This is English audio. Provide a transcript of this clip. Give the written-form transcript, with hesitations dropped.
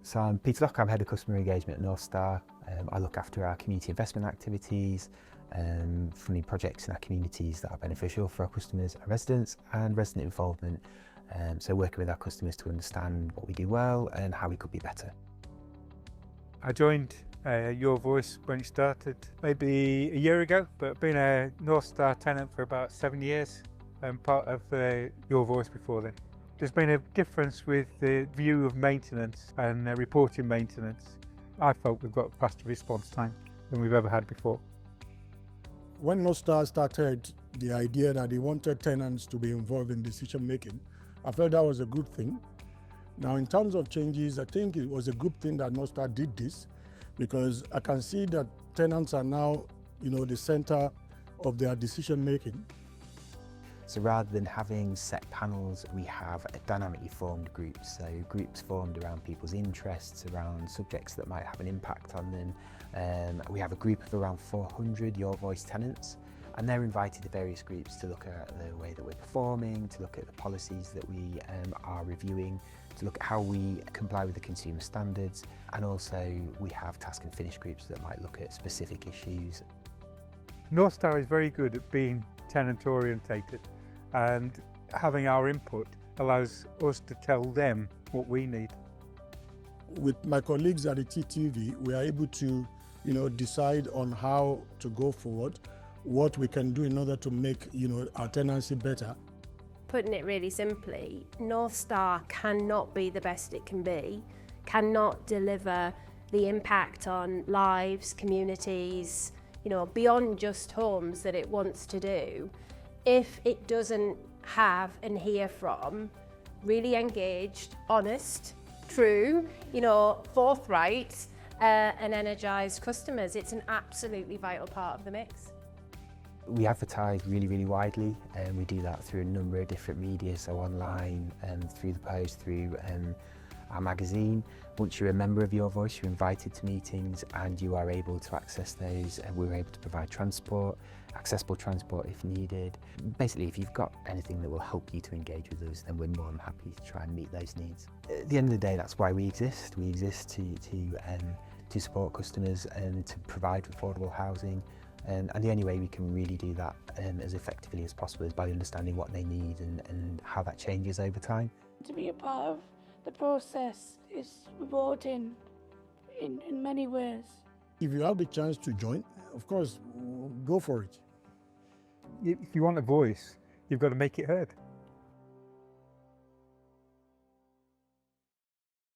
So I'm Peter Lock, I'm Head of Customer Engagement at North Star. I look after our community investment activities, funding projects in our communities that are beneficial for our customers and residents, and resident involvement. So working with our customers to understand what we do well and how we could be better. I joined Your Voice when it started maybe a year ago, but I've been a North Star tenant for about 7 years and part of Your Voice before then. There's been a difference with the view of maintenance and reporting maintenance. I felt we've got faster response time than we've ever had before. When North Star started the idea that they wanted tenants to be involved in decision making, I felt that was a good thing. Now, in terms of changes, I think it was a good thing that North Star did this, because I can see that tenants are now, the center of their decision making. So rather than having set panels, we have a dynamically formed groups. So groups formed around people's interests, around subjects that might have an impact on them. We have a group of around 400 Your Voice tenants, and they're invited to various groups to look at the way that we're performing, to look at the policies that we are reviewing, to look at how we comply with the consumer standards, and also we have task and finish groups that might look at specific issues. North Star is very good at being tenant orientated, and having our input allows us to tell them what we need. With my colleagues at the TTV, we are able to decide on how to go forward, what we can do in order to make our tenancy better. Putting it really simply, North Star cannot be the best it can be, cannot deliver the impact on lives, communities, beyond just homes that it wants to do, if it doesn't have and hear from really engaged, honest, true, forthright and energised customers. It's an absolutely vital part of the mix. We advertise really, really widely, and we do that through a number of different media, so online, through the post, through our magazine. Once you're a member of Your Voice, you're invited to meetings and you are able to access those, and we're able to provide transport, accessible transport if needed. Basically, if you've got anything that will help you to engage with us, then we're more than happy to try and meet those needs. At the end of the day, that's why we exist. We exist to support customers and to provide affordable housing. And the only way we can really do that as effectively as possible is by understanding what they need and how that changes over time. To be a part of the process is rewarding in many ways. If you have the chance to join, of course, go for it. If you want a voice, you've got to make it heard.